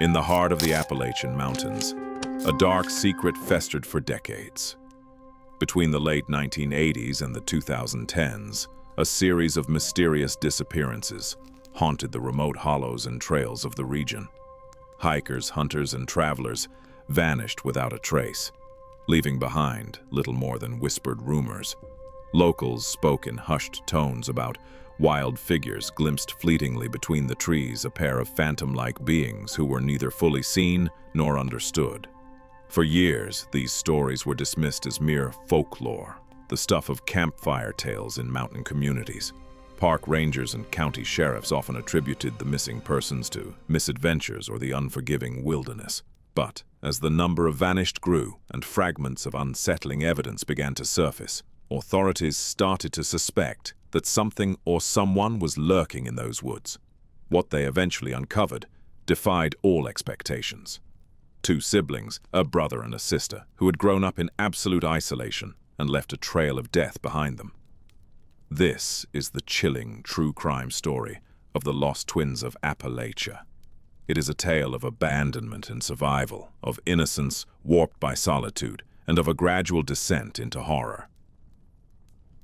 In the heart of the Appalachian Mountains, a dark secret festered for decades. Between the late 1980s and the 2010s, a series of mysterious disappearances haunted the remote hollows and trails of the region. Hikers, hunters, and travelers vanished without a trace, leaving behind little more than whispered rumors. Locals spoke in hushed tones about wild figures glimpsed fleetingly between the trees, a pair of phantom-like beings who were neither fully seen nor understood. For years, these stories were dismissed as mere folklore, the stuff of campfire tales in mountain communities. Park rangers and county sheriffs often attributed the missing persons to misadventures or the unforgiving wilderness. But as the number of vanished grew and fragments of unsettling evidence began to surface, authorities started to suspect that something or someone was lurking in those woods. What they eventually uncovered defied all expectations. Two siblings, a brother and a sister, who had grown up in absolute isolation and left a trail of death behind them. This is the chilling true crime story of the lost twins of Appalachia. It is a tale of abandonment and survival, of innocence warped by solitude, and of a gradual descent into horror.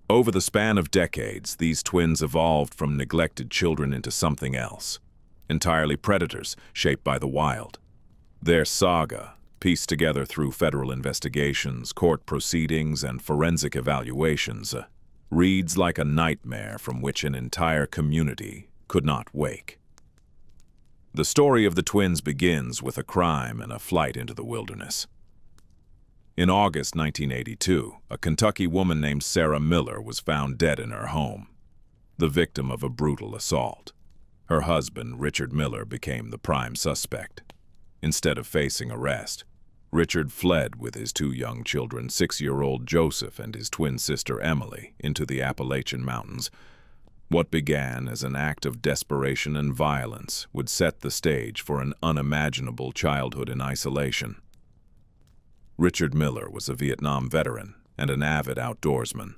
Over the span of decades, these twins evolved from neglected children into something else, entirely predators shaped by the wild. Their saga, pieced together through federal investigations, court proceedings, and forensic evaluations, reads like a nightmare from which an entire community could not wake. The story of the twins begins with a crime and a flight into the wilderness. In August 1982, a Kentucky woman named Sarah Miller was found dead in her home, the victim of a brutal assault. Her husband, Richard Miller, became the prime suspect. Instead of facing arrest, Richard fled with his two young children, 6-year-old Joseph and his twin sister Emily, into the Appalachian Mountains. What began as an act of desperation and violence would set the stage for an unimaginable childhood in isolation. Richard Miller was a Vietnam veteran and an avid outdoorsman.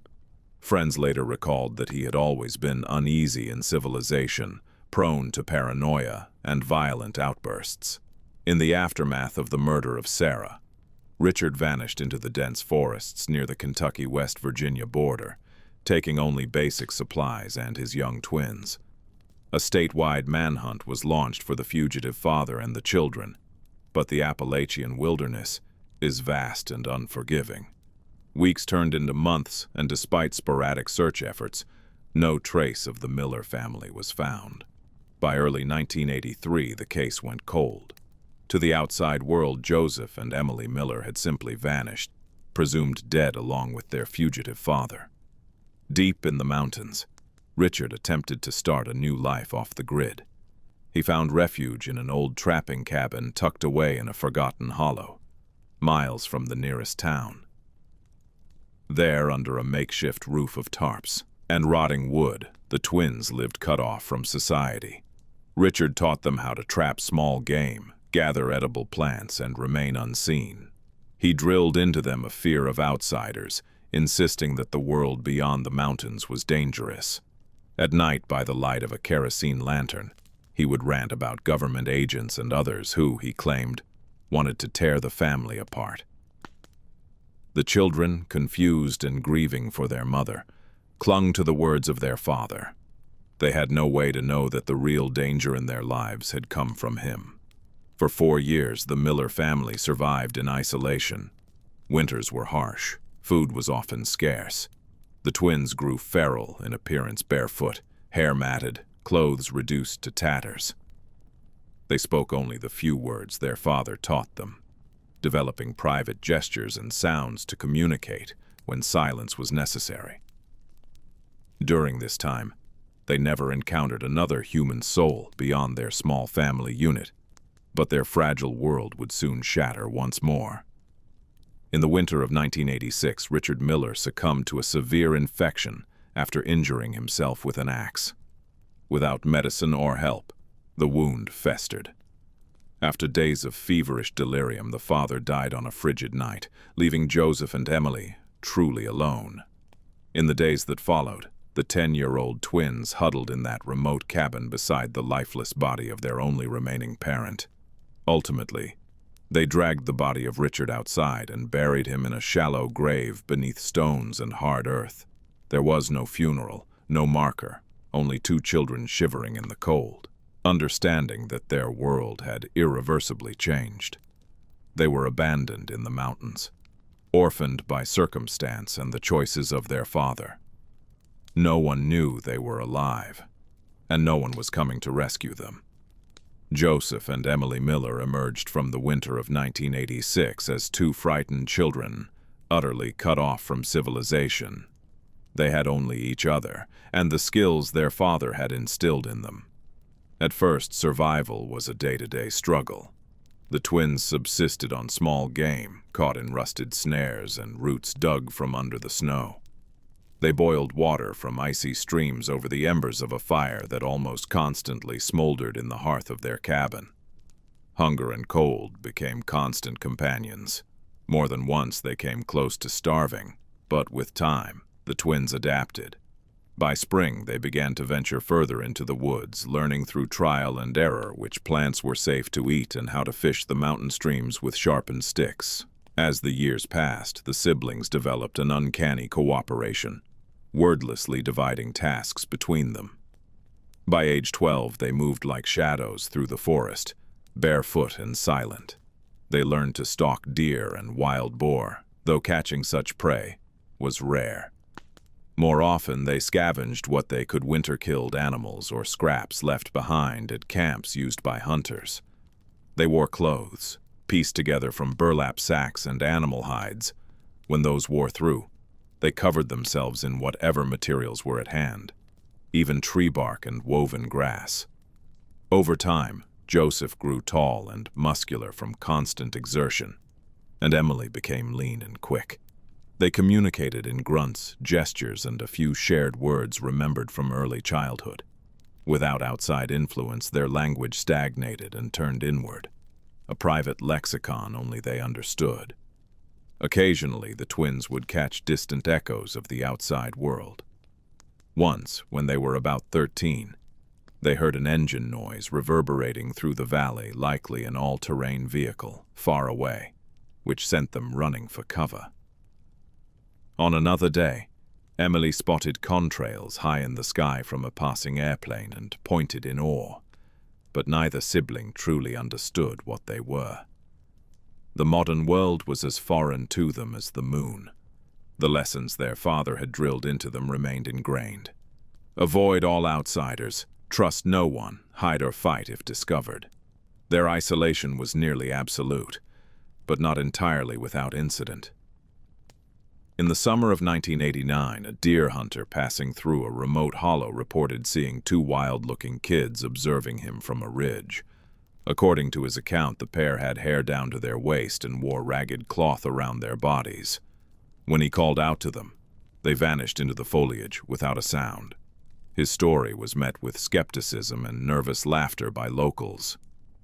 Friends later recalled that he had always been uneasy in civilization, prone to paranoia and violent outbursts. In the aftermath of the murder of Sarah, Richard vanished into the dense forests near the Kentucky-West Virginia border, taking only basic supplies and his young twins. A statewide manhunt was launched for the fugitive father and the children, but the Appalachian wilderness is vast and unforgiving. Weeks turned into months, and despite sporadic search efforts, no trace of the Miller family was found. By early 1983, the case went cold. To the outside world, Joseph and Emily Miller had simply vanished, presumed dead along with their fugitive father. Deep in the mountains, Richard attempted to start a new life off the grid. He found refuge in an old trapping cabin tucked away in a forgotten hollow, miles from the nearest town. There, under a makeshift roof of tarps and rotting wood, the twins lived cut off from society. Richard taught them how to trap small game, gather edible plants, and remain unseen. He drilled into them a fear of outsiders, insisting that the world beyond the mountains was dangerous. At night, by the light of a kerosene lantern, he would rant about government agents and others who, he claimed, wanted to tear the family apart. The children, confused and grieving for their mother, clung to the words of their father. They had no way to know that the real danger in their lives had come from him. For 4 years, the Miller family survived in isolation. Winters were harsh. Food was often scarce. The twins grew feral in appearance, barefoot, hair matted, clothes reduced to tatters. They spoke only the few words their father taught them, developing private gestures and sounds to communicate when silence was necessary. During this time, they never encountered another human soul beyond their small family unit, but their fragile world would soon shatter once more. In the winter of 1986, Richard Miller succumbed to a severe infection after injuring himself with an axe. Without medicine or help, the wound festered. After days of feverish delirium, the father died on a frigid night, leaving Joseph and Emily truly alone. In the days that followed, the 10-year-old twins huddled in that remote cabin beside the lifeless body of their only remaining parent. Ultimately, they dragged the body of Richard outside and buried him in a shallow grave beneath stones and hard earth. There was no funeral, no marker, only two children shivering in the cold, understanding that their world had irreversibly changed. They were abandoned in the mountains, orphaned by circumstance and the choices of their father. No one knew they were alive, and no one was coming to rescue them. Joseph and Emily Miller emerged from the winter of 1986 as two frightened children, utterly cut off from civilization. They had only each other and the skills their father had instilled in them. At first, survival was a day-to-day struggle. The twins subsisted on small game, caught in rusted snares and roots dug from under the snow. They boiled water from icy streams over the embers of a fire that almost constantly smoldered in the hearth of their cabin. Hunger and cold became constant companions. More than once they came close to starving, but with time, the twins adapted. By spring, they began to venture further into the woods, learning through trial and error which plants were safe to eat and how to fish the mountain streams with sharpened sticks. As the years passed, the siblings developed an uncanny cooperation, wordlessly dividing tasks between them. By age 12, they moved like shadows through the forest, barefoot and silent. They learned to stalk deer and wild boar, though catching such prey was rare. More often, they scavenged what they could winter-killed animals or scraps left behind at camps used by hunters. They wore clothes, pieced together from burlap sacks and animal hides. When those wore through, they covered themselves in whatever materials were at hand, even tree bark and woven grass. Over time, Joseph grew tall and muscular from constant exertion, and Emily became lean and quick. They communicated in grunts, gestures, and a few shared words remembered from early childhood. Without outside influence, their language stagnated and turned inward, a private lexicon only they understood. Occasionally, the twins would catch distant echoes of the outside world. Once, when they were about 13, they heard an engine noise reverberating through the valley, likely an all-terrain vehicle, far away, which sent them running for cover. On another day, Emily spotted contrails high in the sky from a passing airplane and pointed in awe, but neither sibling truly understood what they were. The modern world was as foreign to them as the moon. The lessons their father had drilled into them remained ingrained. Avoid all outsiders, trust no one, hide or fight if discovered. Their isolation was nearly absolute, but not entirely without incident. In the summer of 1989, a deer hunter passing through a remote hollow reported seeing two wild-looking kids observing him from a ridge. According to his account, the pair had hair down to their waist and wore ragged cloth around their bodies. When he called out to them, they vanished into the foliage without a sound. His story was met with skepticism and nervous laughter by locals.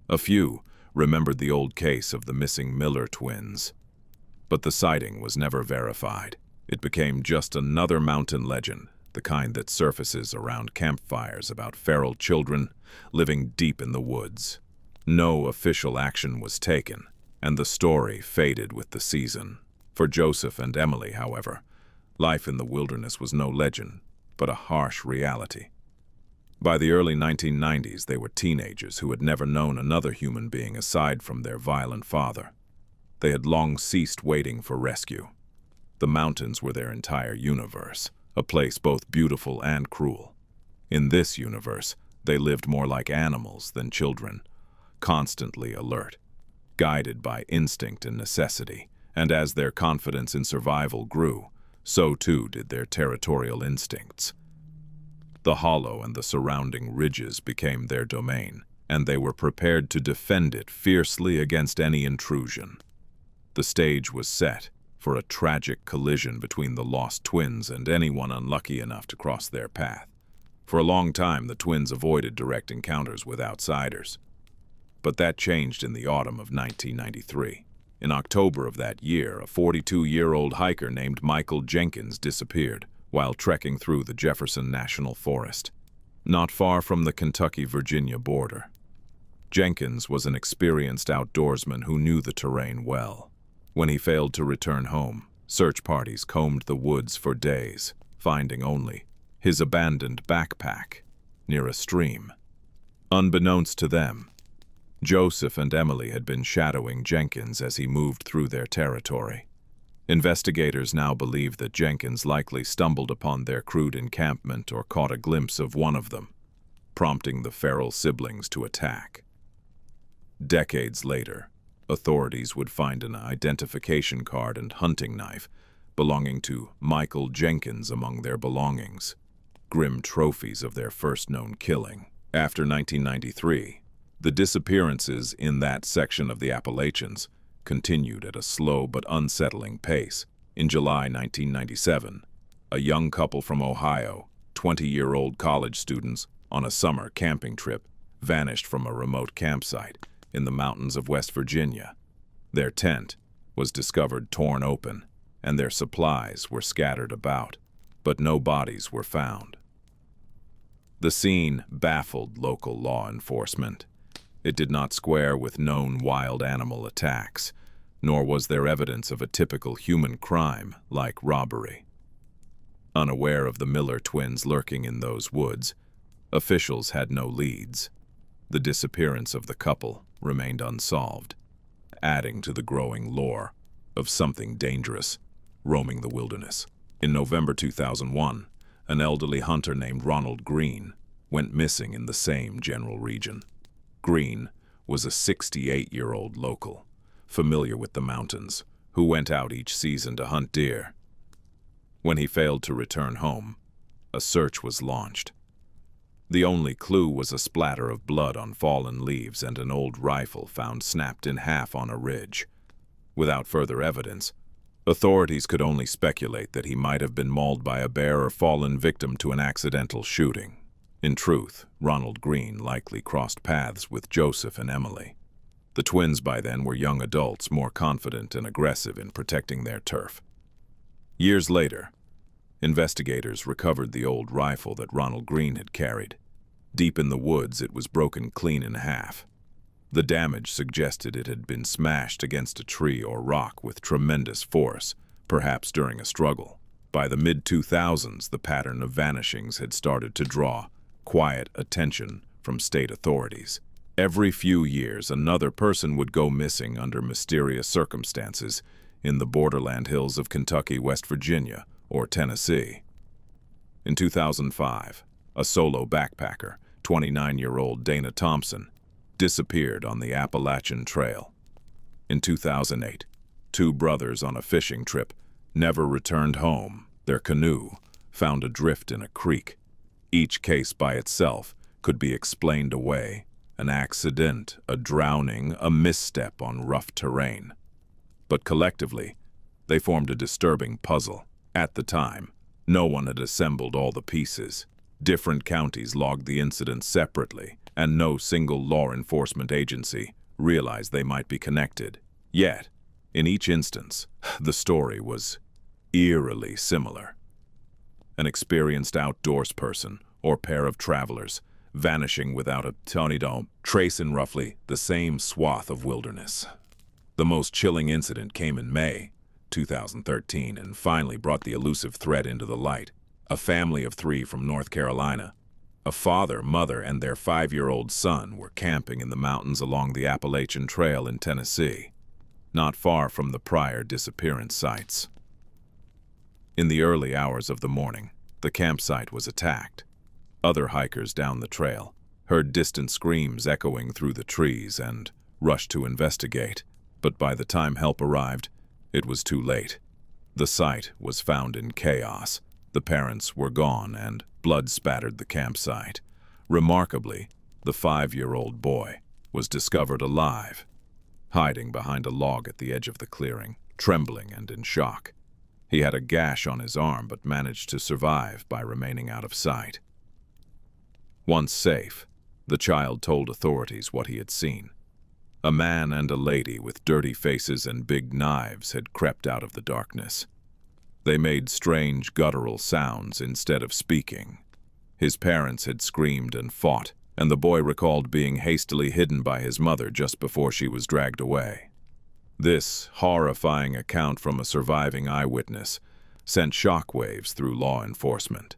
A few remembered the old case of the missing Miller twins. But the sighting was never verified. It became just another mountain legend, the kind that surfaces around campfires about feral children living deep in the woods. No official action was taken, and the story faded with the season. For Joseph and Emily, however, life in the wilderness was no legend, but a harsh reality. By the early 1990s, they were teenagers who had never known another human being aside from their violent father. They had long ceased waiting for rescue. The mountains were their entire universe, a place both beautiful and cruel. In this universe, they lived more like animals than children, constantly alert, guided by instinct and necessity, and as their confidence in survival grew, so too did their territorial instincts. The hollow and the surrounding ridges became their domain, and they were prepared to defend it fiercely against any intrusion. The stage was set for a tragic collision between the lost twins and anyone unlucky enough to cross their path. For a long time, the twins avoided direct encounters with outsiders. But that changed in the autumn of 1993. In October of that year, a 42-year-old hiker named Michael Jenkins disappeared while trekking through the Jefferson National Forest, not far from the Kentucky-Virginia border. Jenkins was an experienced outdoorsman who knew the terrain well. When he failed to return home, search parties combed the woods for days, finding only his abandoned backpack near a stream. Unbeknownst to them, Joseph and Emily had been shadowing Jenkins as he moved through their territory. Investigators now believe that Jenkins likely stumbled upon their crude encampment or caught a glimpse of one of them, prompting the feral siblings to attack. Decades later, authorities would find an identification card and hunting knife belonging to Michael Jenkins among their belongings, grim trophies of their first known killing. After 1993, the disappearances in that section of the Appalachians continued at a slow but unsettling pace. In July 1997, a young couple from Ohio, 20-year-old college students on a summer camping trip, vanished from a remote campsite in the mountains of West Virginia. Their tent was discovered torn open, and their supplies were scattered about, but no bodies were found. The scene baffled local law enforcement. It did not square with known wild animal attacks, nor was there evidence of a typical human crime like robbery. Unaware of the Miller twins lurking in those woods, officials had no leads. The disappearance of the couple remained unsolved, adding to the growing lore of something dangerous roaming the wilderness. In November 2001, an elderly hunter named Ronald Green went missing in the same general region. Green was a 68-year-old local, familiar with the mountains, who went out each season to hunt deer. When he failed to return home, a search was launched. The only clue was a splatter of blood on fallen leaves and an old rifle found snapped in half on a ridge. Without further evidence, authorities could only speculate that he might have been mauled by a bear or fallen victim to an accidental shooting. In truth, Ronald Green likely crossed paths with Joseph and Emily. The twins by then were young adults, more confident and aggressive in protecting their turf. Years later, investigators recovered the old rifle that Ronald Green had carried. Deep in the woods, it was broken clean in half. The damage suggested it had been smashed against a tree or rock with tremendous force, perhaps during a struggle. By the mid-2000s, the pattern of vanishings had started to draw quiet attention from state authorities. Every few years, another person would go missing under mysterious circumstances in the borderland hills of Kentucky, West Virginia, or Tennessee. In 2005, a solo backpacker, 29-year-old Dana Thompson, disappeared on the Appalachian Trail. In 2008, two brothers on a fishing trip never returned home. Their canoe found adrift in a creek. Each case by itself could be explained away: an accident, a drowning, a misstep on rough terrain. But collectively, they formed a disturbing puzzle. At the time, no one had assembled all the pieces. Different counties logged the incidents separately, and no single law enforcement agency realized they might be connected. Yet, in each instance, the story was eerily similar. An experienced outdoors person or pair of travelers vanishing without a trace in roughly the same swath of wilderness. The most chilling incident came in May 2013 and finally brought the elusive thread into the light. A family of 3 from North Carolina, a father, mother, and their 5-year-old son were camping in the mountains along the Appalachian Trail in Tennessee, not far from the prior disappearance sites. In the early hours of the morning, the campsite was attacked. Other hikers down the trail heard distant screams echoing through the trees and rushed to investigate, but by the time help arrived, it was too late. The site was found in chaos. The parents were gone and blood spattered the campsite. Remarkably, the 5-year-old boy was discovered alive, hiding behind a log at the edge of the clearing, trembling and in shock. He had a gash on his arm but managed to survive by remaining out of sight. Once safe, the child told authorities what he had seen. A man and a lady with dirty faces and big knives had crept out of the darkness. They made strange guttural sounds instead of speaking. His parents had screamed and fought, and the boy recalled being hastily hidden by his mother just before she was dragged away. This horrifying account from a surviving eyewitness sent shockwaves through law enforcement.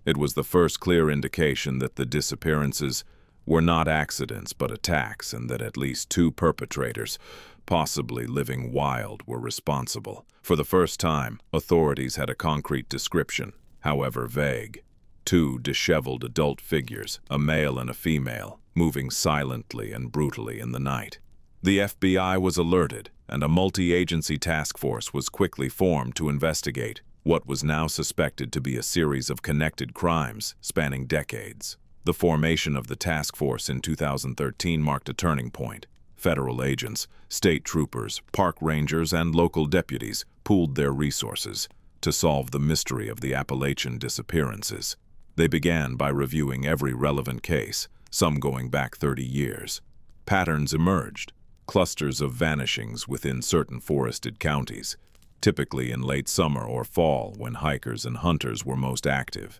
It was the first clear indication that the disappearances were not accidents but attacks, and that at least two perpetrators, possibly living wild, were responsible. For the first time, authorities had a concrete description, however vague. Two disheveled adult figures, a male and a female, moving silently and brutally in the night. The FBI was alerted, and a multi-agency task force was quickly formed to investigate what was now suspected to be a series of connected crimes spanning decades. The formation of the task force in 2013 marked a turning point. Federal agents, state troopers, park rangers, and local deputies pooled their resources to solve the mystery of the Appalachian disappearances. They began by reviewing every relevant case, some going back 30 years. Patterns emerged, clusters of vanishings within certain forested counties, typically in late summer or fall when hikers and hunters were most active.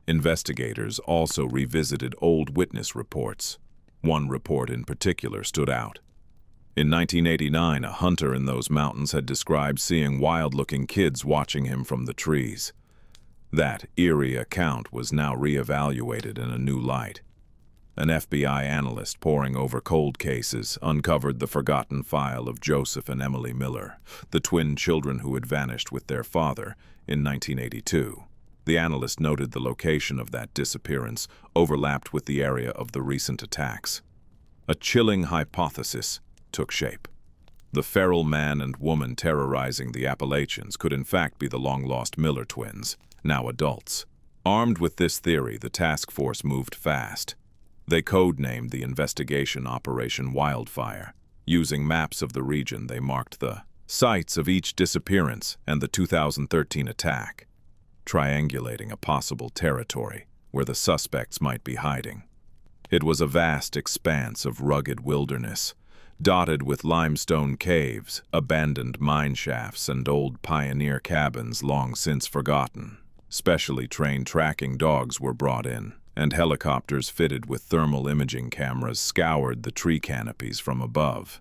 Investigators also revisited old witness reports. One report in particular stood out. In 1989, a hunter in those mountains had described seeing wild-looking kids watching him from the trees. That eerie account was now reevaluated in a new light. An FBI analyst poring over cold cases uncovered the forgotten file of Joseph and Emily Miller, the twin children who had vanished with their father in 1982. The analyst noted the location of that disappearance overlapped with the area of the recent attacks. A chilling hypothesis took shape. The feral man and woman terrorizing the Appalachians could in fact be the long-lost Miller twins, now adults. Armed with this theory, the task force moved fast. They codenamed the investigation Operation Wildfire. Using maps of the region, they marked the sites of each disappearance and the 2013 attack, triangulating a possible territory where the suspects might be hiding. It was a vast expanse of rugged wilderness, dotted with limestone caves, abandoned mine shafts, and old pioneer cabins long since forgotten. Specially trained tracking dogs were brought in, and helicopters fitted with thermal imaging cameras scoured the tree canopies from above.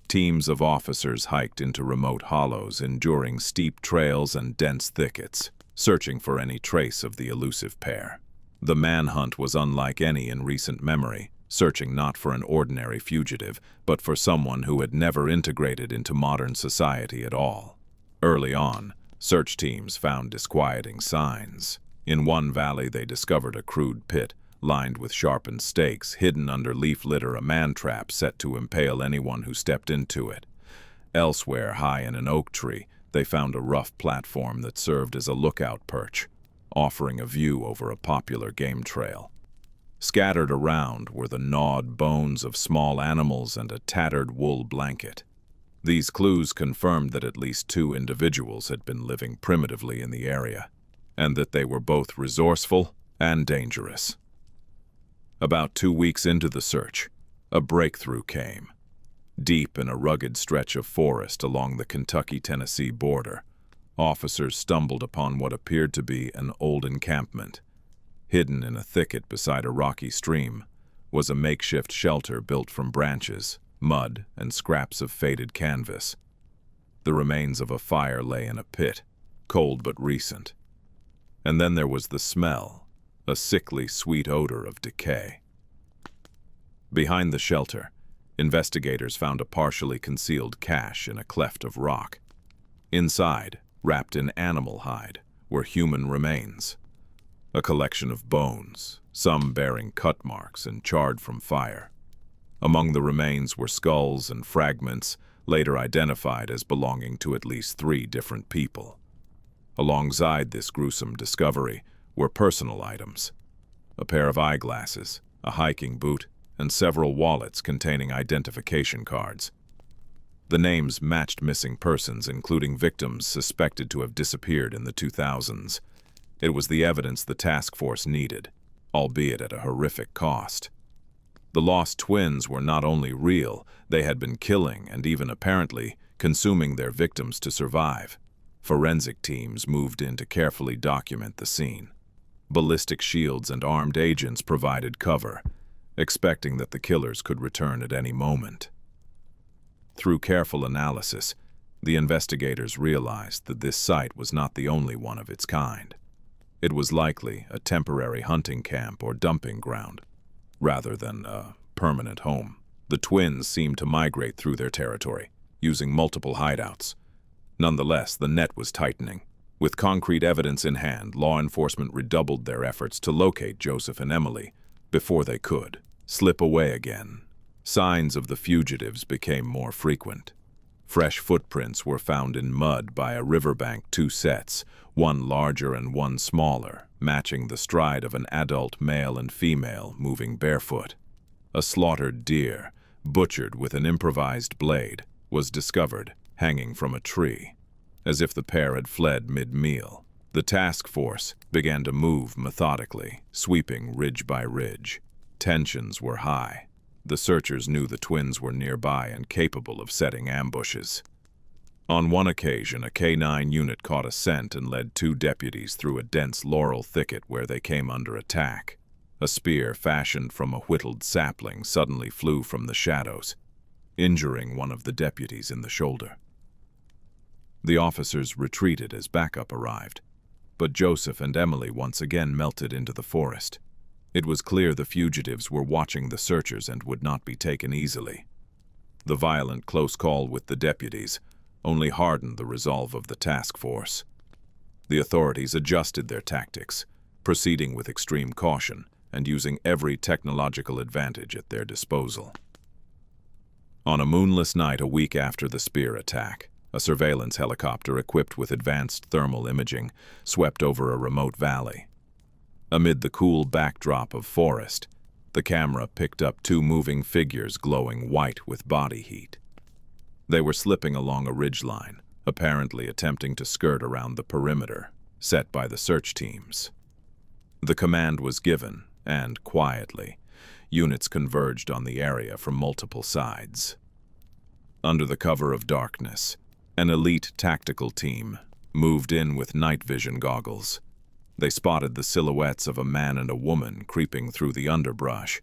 Teams of officers hiked into remote hollows, enduring steep trails and dense thickets, searching for any trace of the elusive pair. The manhunt was unlike any in recent memory, searching not for an ordinary fugitive, but for someone who had never integrated into modern society at all. Early on, search teams found disquieting signs. In one valley, they discovered a crude pit, lined with sharpened stakes, hidden under leaf litter, a man-trap set to impale anyone who stepped into it. Elsewhere, high in an oak tree, they found a rough platform that served as a lookout perch, offering a view over a popular game trail. Scattered around were the gnawed bones of small animals and a tattered wool blanket. These clues confirmed that at least two individuals had been living primitively in the area, and that they were both resourceful and dangerous. About 2 weeks into the search, a breakthrough came. Deep in a rugged stretch of forest along the Kentucky-Tennessee border, officers stumbled upon what appeared to be an old encampment. Hidden in a thicket beside a rocky stream was a makeshift shelter built from branches, mud, and scraps of faded canvas. The remains of a fire lay in a pit, cold but recent. And then there was the smell, a sickly sweet odor of decay. Behind the shelter, investigators found a partially concealed cache in a cleft of rock. Inside, wrapped in animal hide, were human remains. A collection of bones, some bearing cut marks and charred from fire. Among the remains were skulls and fragments later identified as belonging to at least 3 different people. Alongside this gruesome discovery were personal items: a pair of eyeglasses, a hiking boot, and several wallets containing identification cards. The names matched missing persons, including victims suspected to have disappeared in the 2000s. It was the evidence the task force needed, albeit at a horrific cost. The lost twins were not only real, they had been killing and even apparently consuming their victims to survive. Forensic teams moved in to carefully document the scene. Ballistic shields and armed agents provided cover, expecting that the killers could return at any moment. Through careful analysis, the investigators realized that this site was not the only one of its kind. It was likely a temporary hunting camp or dumping ground, rather than a permanent home. The twins seemed to migrate through their territory, using multiple hideouts. Nonetheless, the net was tightening. With concrete evidence in hand, law enforcement redoubled their efforts to locate Joseph and Emily before they could slip away again. Signs of the fugitives became more frequent. Fresh footprints were found in mud by a riverbank, 2 sets, one larger and one smaller, matching the stride of an adult male and female moving barefoot. A slaughtered deer, butchered with an improvised blade, was discovered hanging from a tree, as if the pair had fled mid-meal. The task force began to move methodically, sweeping ridge by ridge. Tensions were high. The searchers knew the twins were nearby and capable of setting ambushes. On one occasion, a K-9 unit caught a scent and led 2 deputies through a dense laurel thicket where they came under attack. A spear fashioned from a whittled sapling suddenly flew from the shadows, injuring one of the deputies in the shoulder. The officers retreated as backup arrived, but Joseph and Emily once again melted into the forest. It was clear the fugitives were watching the searchers and would not be taken easily. The violent close call with the deputies only hardened the resolve of the task force. The authorities adjusted their tactics, proceeding with extreme caution and using every technological advantage at their disposal. On a moonless night a week after the spear attack, a surveillance helicopter equipped with advanced thermal imaging swept over a remote valley. Amid the cool backdrop of forest, the camera picked up 2 moving figures glowing white with body heat. They were slipping along a ridgeline, apparently attempting to skirt around the perimeter set by the search teams. The command was given, and quietly, units converged on the area from multiple sides. Under the cover of darkness, an elite tactical team moved in with night vision goggles. They spotted the silhouettes of a man and a woman creeping through the underbrush.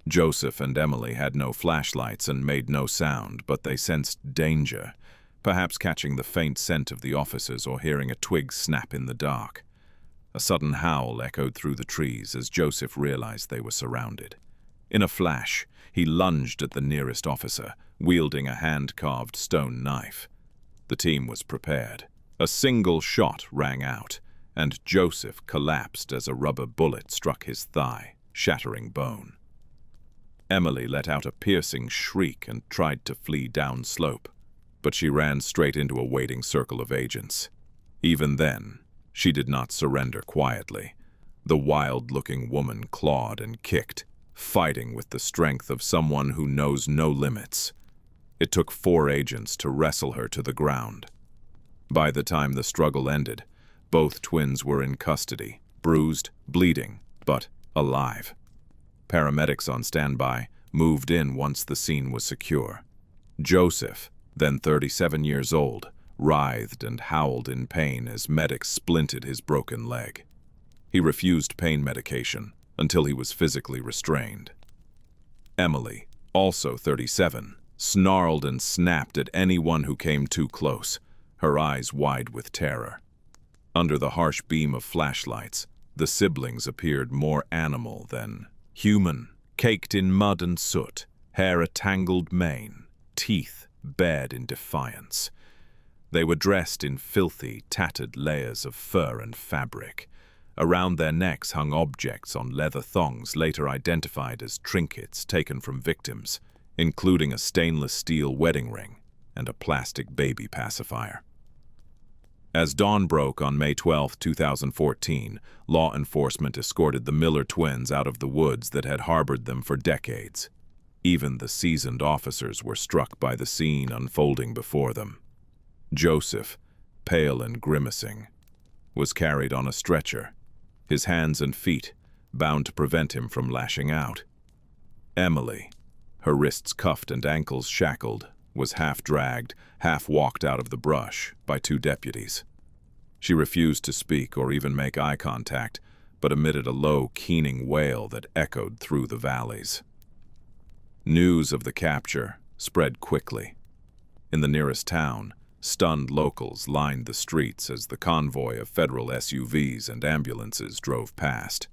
Joseph and Emily had no flashlights and made no sound, but they sensed danger, perhaps catching the faint scent of the officers or hearing a twig snap in the dark. A sudden howl echoed through the trees as Joseph realized they were surrounded. In a flash, he lunged at the nearest officer, wielding a hand-carved stone knife. The team was prepared. A single shot rang out, and Joseph collapsed as a rubber bullet struck his thigh, shattering bone. Emily let out a piercing shriek and tried to flee downslope, but she ran straight into a waiting circle of agents. Even then, she did not surrender quietly. The wild-looking woman clawed and kicked, fighting with the strength of someone who knows no limits. It took 4 agents to wrestle her to the ground. By the time the struggle ended, both twins were in custody, bruised, bleeding, but alive. Paramedics on standby moved in once the scene was secure. Joseph, then 37 years old, writhed and howled in pain as medics splinted his broken leg. He refused pain medication until he was physically restrained. Emily, also 37, snarled and snapped at anyone who came too close, her eyes wide with terror. Under the harsh beam of flashlights, the siblings appeared more animal than human, caked in mud and soot, hair a tangled mane, teeth bared in defiance. They were dressed in filthy, tattered layers of fur and fabric. Around their necks hung objects on leather thongs later identified as trinkets taken from victims, including a stainless steel wedding ring and a plastic baby pacifier. As dawn broke on May 12, 2014, law enforcement escorted the Miller twins out of the woods that had harbored them for decades. Even the seasoned officers were struck by the scene unfolding before them. Joseph, pale and grimacing, was carried on a stretcher, his hands and feet bound to prevent him from lashing out. Emily, her wrists cuffed and ankles shackled, was half dragged, half walked out of the brush by 2 deputies. She refused to speak or even make eye contact, but emitted a low, keening wail that echoed through the valleys. News of the capture spread quickly. In the nearest town, stunned locals lined the streets as the convoy of federal SUVs and ambulances drove past.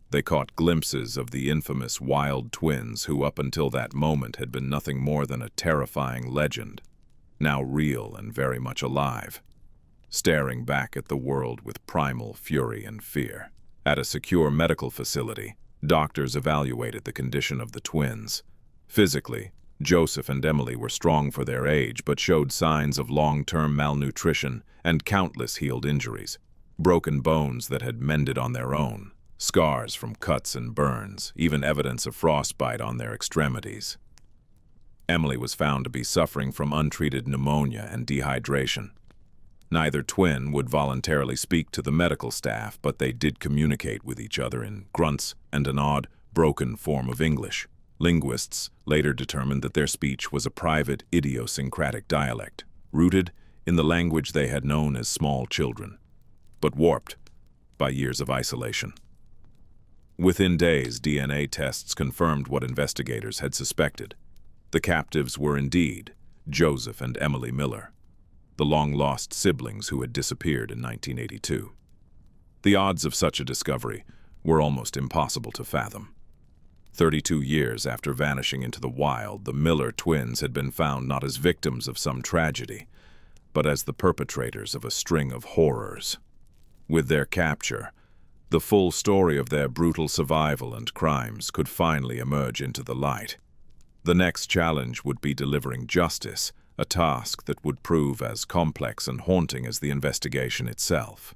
They caught glimpses of the infamous wild twins who up until that moment had been nothing more than a terrifying legend, now real and very much alive, staring back at the world with primal fury and fear. At a secure medical facility, doctors evaluated the condition of the twins. Physically, Joseph and Emily were strong for their age but showed signs of long-term malnutrition and countless healed injuries, broken bones that had mended on their own, scars from cuts and burns, even evidence of frostbite on their extremities. Emily was found to be suffering from untreated pneumonia and dehydration. Neither twin would voluntarily speak to the medical staff, but they did communicate with each other in grunts and an odd, broken form of English. Linguists later determined that their speech was a private, idiosyncratic dialect, rooted in the language they had known as small children, but warped by years of isolation. Within days, DNA tests confirmed what investigators had suspected. The captives were indeed Joseph and Emily Miller, the long-lost siblings who had disappeared in 1982. The odds of such a discovery were almost impossible to fathom. 32 years after vanishing into the wild, the Miller twins had been found not as victims of some tragedy, but as the perpetrators of a string of horrors. With their capture, the full story of their brutal survival and crimes could finally emerge into the light. The next challenge would be delivering justice, a task that would prove as complex and haunting as the investigation itself.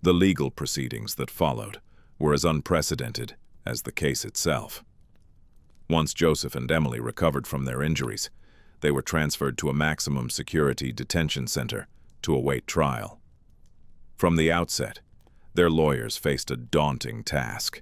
The legal proceedings that followed were as unprecedented as the case itself. Once Joseph and Emily recovered from their injuries, they were transferred to a maximum security detention center to await trial. From the outset, their lawyers faced a daunting task: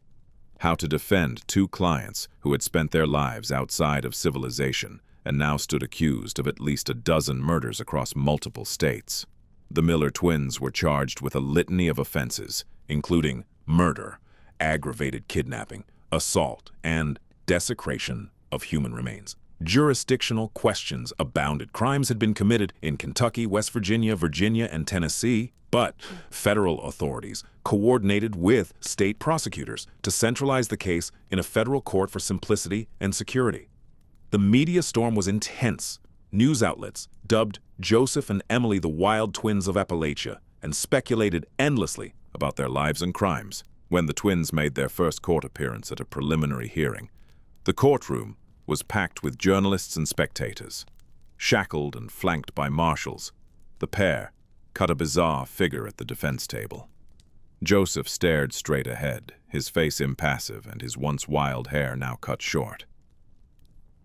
how to defend two clients who had spent their lives outside of civilization and now stood accused of at least a dozen murders across multiple states. The Miller twins were charged with a litany of offenses, including murder, aggravated kidnapping, assault, and desecration of human remains. Jurisdictional questions abounded. Crimes had been committed in Kentucky, West Virginia, Virginia, and Tennessee, but federal authorities coordinated with state prosecutors to centralize the case in a federal court for simplicity and security. The media storm was intense. News outlets dubbed Joseph and Emily the Wild Twins of Appalachia and speculated endlessly about their lives and crimes. When the twins made their first court appearance at a preliminary hearing, the courtroom was packed with journalists and spectators. Shackled and flanked by marshals, the pair cut a bizarre figure at the defense table. Joseph stared straight ahead, his face impassive and his once wild hair now cut short.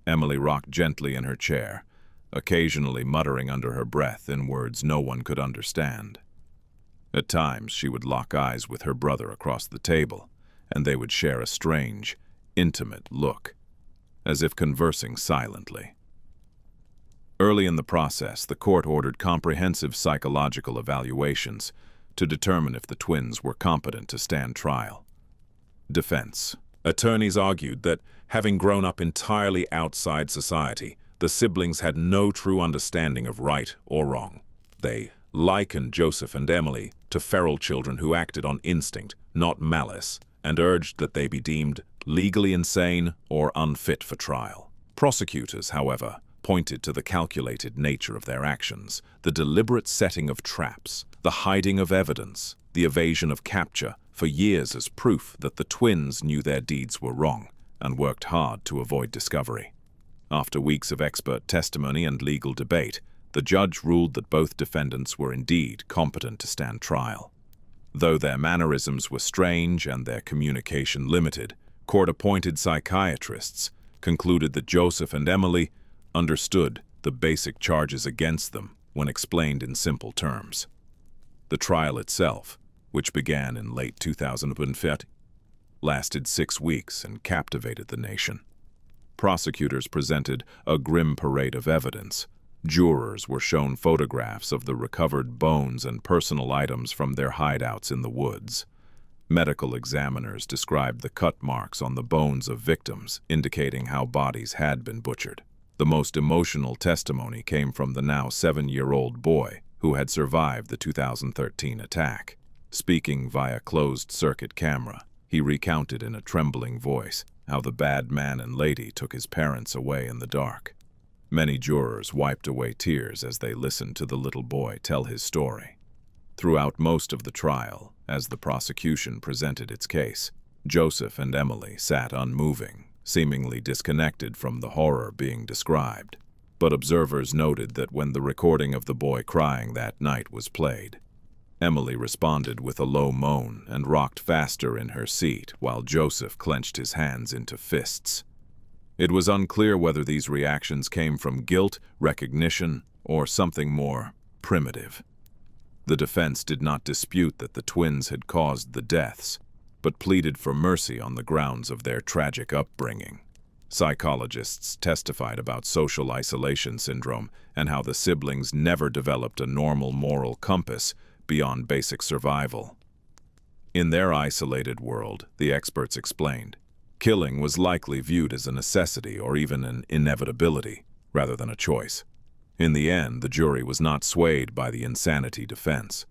Emily rocked gently in her chair, occasionally muttering under her breath in words no one could understand. At times, she would lock eyes with her brother across the table, and they would share a strange, intimate look, as if conversing silently. Early in the process, the court ordered comprehensive psychological evaluations to determine if the twins were competent to stand trial. Defense. Attorneys argued that, having grown up entirely outside society, the siblings had no true understanding of right or wrong. They likened Joseph and Emily to feral children who acted on instinct, not malice, and urged that they be deemed legally insane or unfit for trial. Prosecutors, however, pointed to the calculated nature of their actions, the deliberate setting of traps, the hiding of evidence, the evasion of capture for years as proof that the twins knew their deeds were wrong and worked hard to avoid discovery. After weeks of expert testimony and legal debate, the judge ruled that both defendants were indeed competent to stand trial. Though their mannerisms were strange and their communication limited, court-appointed psychiatrists concluded that Joseph and Emily understood the basic charges against them when explained in simple terms. The trial itself, which began in late 2015, lasted 6 weeks and captivated the nation. Prosecutors presented a grim parade of evidence. Jurors were shown photographs of the recovered bones and personal items from their hideouts in the woods. Medical examiners described the cut marks on the bones of victims, indicating how bodies had been butchered. The most emotional testimony came from the now 7-year-old boy who had survived the 2013 attack. Speaking via closed-circuit camera, he recounted in a trembling voice how the bad man and lady took his parents away in the dark. Many jurors wiped away tears as they listened to the little boy tell his story. Throughout most of the trial, as the prosecution presented its case, Joseph and Emily sat unmoving, seemingly disconnected from the horror being described. But observers noted that when the recording of the boy crying that night was played, Emily responded with a low moan and rocked faster in her seat while Joseph clenched his hands into fists. It was unclear whether these reactions came from guilt, recognition, or something more primitive. The defense did not dispute that the twins had caused the deaths, but pleaded for mercy on the grounds of their tragic upbringing. Psychologists testified about social isolation syndrome and how the siblings never developed a normal moral compass beyond basic survival. In their isolated world, the experts explained, killing was likely viewed as a necessity or even an inevitability, rather than a choice. In the end, the jury was not swayed by the insanity defense.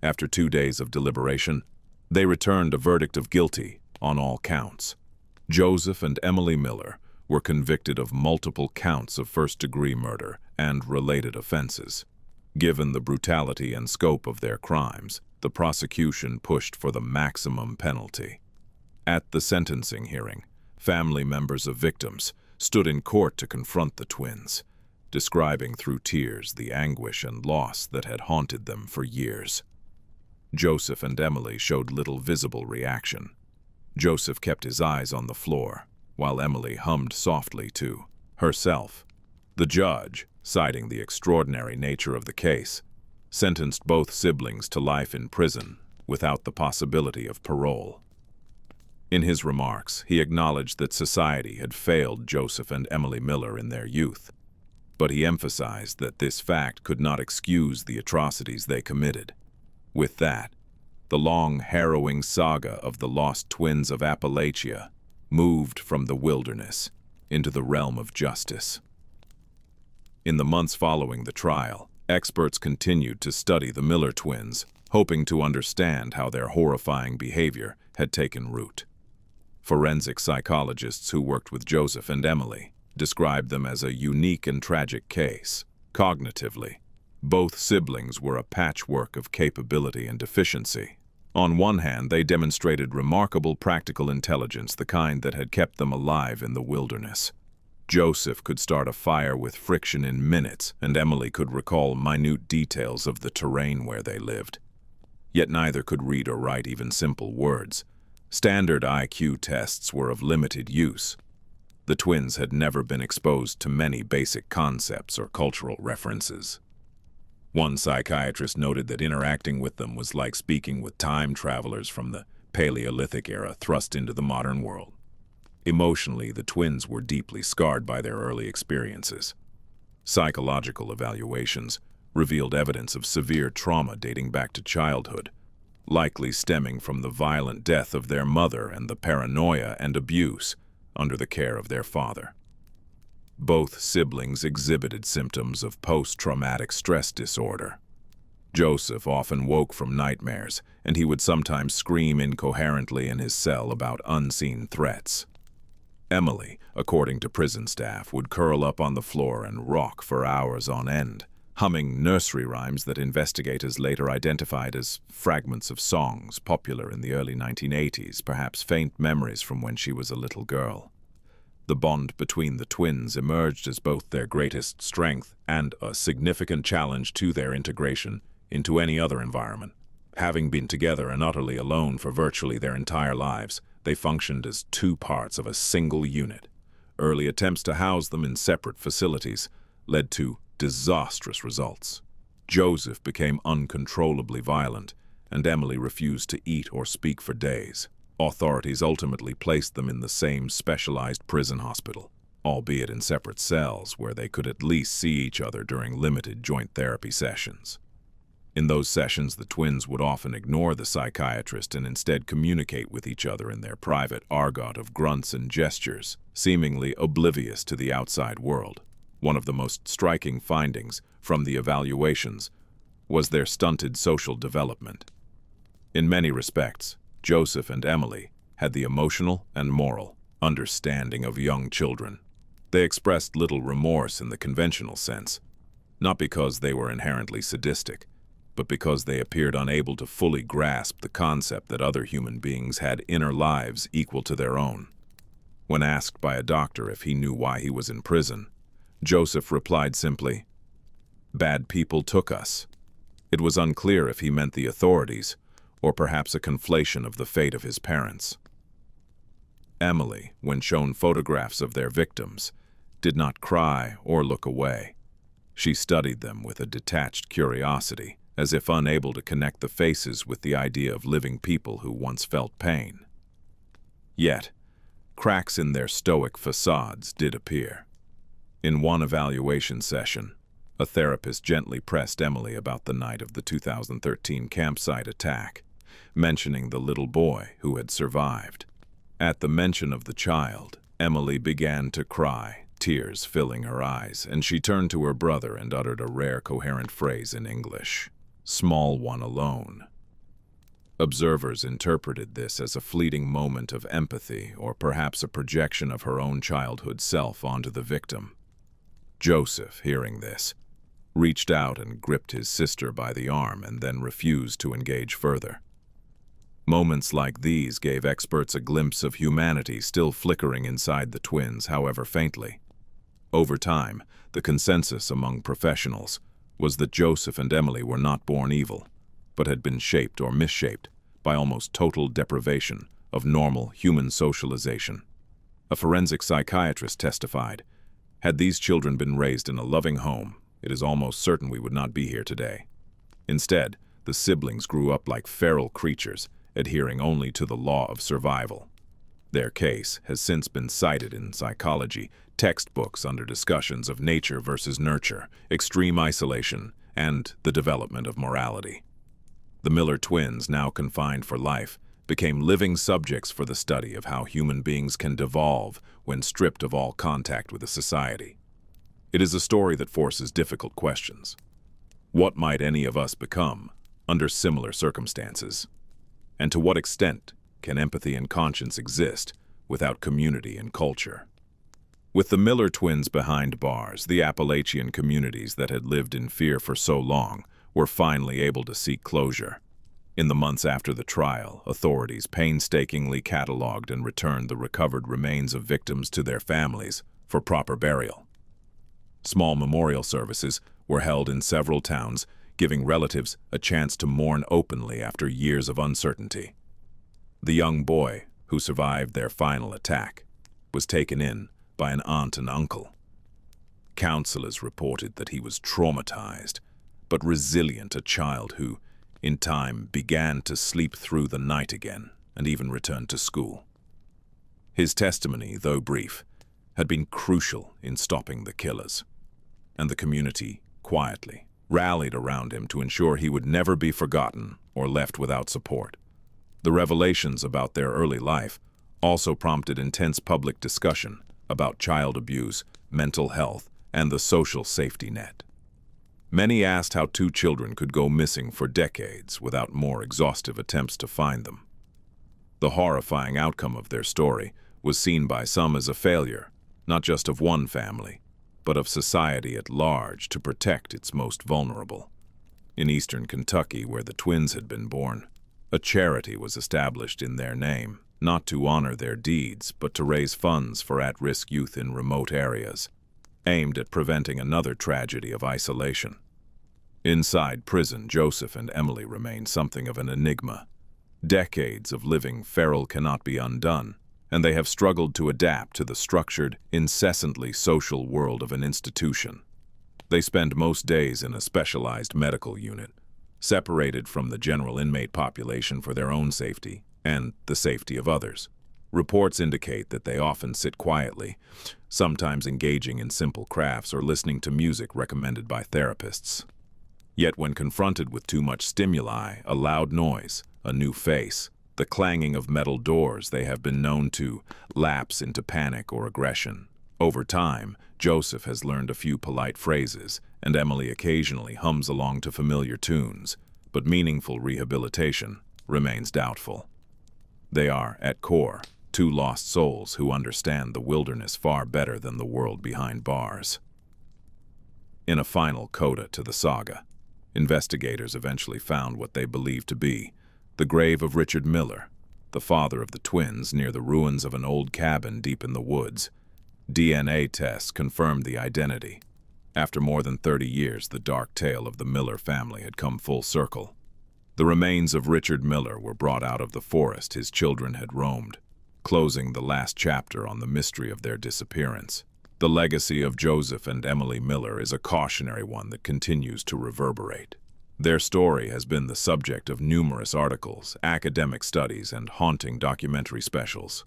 After 2 days of deliberation, they returned a verdict of guilty on all counts. Joseph and Emily Miller were convicted of multiple counts of first-degree murder and related offenses. Given the brutality and scope of their crimes, the prosecution pushed for the maximum penalty. At the sentencing hearing, family members of victims stood in court to confront the twins, describing through tears the anguish and loss that had haunted them for years. Joseph and Emily showed little visible reaction. Joseph kept his eyes on the floor, while Emily hummed softly to herself. The judge, citing the extraordinary nature of the case, sentenced both siblings to life in prison without the possibility of parole. In his remarks, he acknowledged that society had failed Joseph and Emily Miller in their youth, but he emphasized that this fact could not excuse the atrocities they committed. With that, the long, harrowing saga of the lost twins of Appalachia moved from the wilderness into the realm of justice. In the months following the trial, experts continued to study the Miller twins, hoping to understand how their horrifying behavior had taken root. Forensic psychologists who worked with Joseph and Emily described them as a unique and tragic case. Cognitively, both siblings were a patchwork of capability and deficiency. On one hand, they demonstrated remarkable practical intelligence, the kind that had kept them alive in the wilderness. Joseph could start a fire with friction in minutes, and Emily could recall minute details of the terrain where they lived. Yet neither could read or write even simple words. Standard IQ tests were of limited use. The twins had never been exposed to many basic concepts or cultural references. One psychiatrist noted that interacting with them was like speaking with time travelers from the Paleolithic era thrust into the modern world. Emotionally, the twins were deeply scarred by their early experiences. Psychological evaluations revealed evidence of severe trauma dating back to childhood, likely stemming from the violent death of their mother and the paranoia and abuse under the care of their father. Both siblings exhibited symptoms of post-traumatic stress disorder. Joseph often woke from nightmares, and he would sometimes scream incoherently in his cell about unseen threats. Emily, according to prison staff, would curl up on the floor and rock for hours on end, humming nursery rhymes that investigators later identified as fragments of songs popular in the early 1980s, perhaps faint memories from when she was a little girl. The bond between the twins emerged as both their greatest strength and a significant challenge to their integration into any other environment. Having been together and utterly alone for virtually their entire lives, they functioned as two parts of a single unit. Early attempts to house them in separate facilities led to disastrous results. Joseph became uncontrollably violent, and Emily refused to eat or speak for days. Authorities ultimately placed them in the same specialized prison hospital, albeit in separate cells where they could at least see each other during limited joint therapy sessions. In those sessions, the twins would often ignore the psychiatrist and instead communicate with each other in their private argot of grunts and gestures, seemingly oblivious to the outside world. One of the most striking findings from the evaluations was their stunted social development. In many respects, Joseph and Emily had the emotional and moral understanding of young children. They expressed little remorse in the conventional sense, not because they were inherently sadistic, but because they appeared unable to fully grasp the concept that other human beings had inner lives equal to their own. When asked by a doctor if he knew why he was in prison, Joseph replied simply, "Bad people took us." It was unclear if he meant the authorities, or perhaps a conflation of the fate of his parents. Emily, when shown photographs of their victims, did not cry or look away. She studied them with a detached curiosity, as if unable to connect the faces with the idea of living people who once felt pain. Yet, cracks in their stoic facades did appear. In one evaluation session, a therapist gently pressed Emily about the night of the 2013 campsite attack, mentioning the little boy who had survived. At the mention of the child, Emily began to cry, tears filling her eyes, and she turned to her brother and uttered a rare coherent phrase in English, "Small one alone." Observers interpreted this as a fleeting moment of empathy or perhaps a projection of her own childhood self onto the victim. Joseph, hearing this, reached out and gripped his sister by the arm and then refused to engage further. Moments like these gave experts a glimpse of humanity still flickering inside the twins, however faintly. Over time, the consensus among professionals was that Joseph and Emily were not born evil, but had been shaped or misshaped by almost total deprivation of normal human socialization. A forensic psychiatrist testified, "Had these children been raised in a loving home, it is almost certain we would not be here today." Instead, the siblings grew up like feral creatures, adhering only to the law of survival. Their case has since been cited in psychology textbooks under discussions of nature versus nurture, extreme isolation, and the development of morality. The Miller twins, now confined for life, became living subjects for the study of how human beings can devolve when stripped of all contact with a society. It is a story that forces difficult questions. What might any of us become under similar circumstances? And to what extent can empathy and conscience exist without community and culture? With the Miller twins behind bars, the Appalachian communities that had lived in fear for so long were finally able to seek closure. In the months after the trial, authorities painstakingly cataloged and returned the recovered remains of victims to their families for proper burial. Small memorial services were held in several towns, giving relatives a chance to mourn openly after years of uncertainty. The young boy, who survived their final attack, was taken in by an aunt and uncle. Counselors reported that he was traumatized, but resilient, a child who, in time, began to sleep through the night again and even returned to school. His testimony, though brief, had been crucial in stopping the killers, and the community quietly rallied around him to ensure he would never be forgotten or left without support. The revelations about their early life also prompted intense public discussion about child abuse, mental health, and the social safety net. Many asked how two children could go missing for decades without more exhaustive attempts to find them. The horrifying outcome of their story was seen by some as a failure, not just of one family, but of society at large to protect its most vulnerable. In eastern Kentucky, where the twins had been born, a charity was established in their name, not to honor their deeds, but to raise funds for at-risk youth in remote areas, aimed at preventing another tragedy of isolation. Inside prison, Joseph and Emily remained something of an enigma. Decades of living feral cannot be undone, and they have struggled to adapt to the structured, incessantly social world of an institution. They spend most days in a specialized medical unit, separated from the general inmate population for their own safety and the safety of others. Reports indicate that they often sit quietly, sometimes engaging in simple crafts or listening to music recommended by therapists. Yet when confronted with too much stimuli, a loud noise, a new face, the clanging of metal doors, they have been known to lapse into panic or aggression. Over time, Joseph has learned a few polite phrases, and Emily occasionally hums along to familiar tunes, but meaningful rehabilitation remains doubtful. They are, at core, two lost souls who understand the wilderness far better than the world behind bars. In a final coda to the saga, investigators eventually found what they believed to be the grave of Richard Miller, the father of the twins, near the ruins of an old cabin deep in the woods. DNA tests confirmed the identity. After more than 30 years, the dark tale of the Miller family had come full circle. The remains of Richard Miller were brought out of the forest his children had roamed, closing the last chapter on the mystery of their disappearance. The legacy of Joseph and Emily Miller is a cautionary one that continues to reverberate. Their story has been the subject of numerous articles, academic studies, and haunting documentary specials.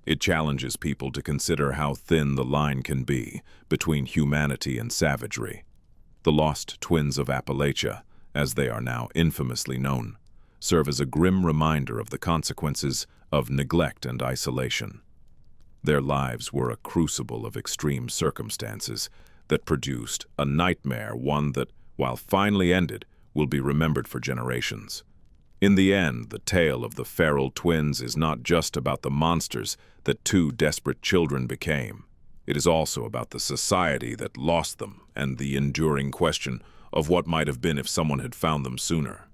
It challenges people to consider how thin the line can be between humanity and savagery. The lost twins of Appalachia, as they are now infamously known, serve as a grim reminder of the consequences of neglect and isolation. Their lives were a crucible of extreme circumstances that produced a nightmare, one that, while finally ended, will be remembered for generations. In the end, the tale of the feral twins is not just about the monsters that two desperate children became. It is also about the society that lost them and the enduring question of what might have been if someone had found them sooner.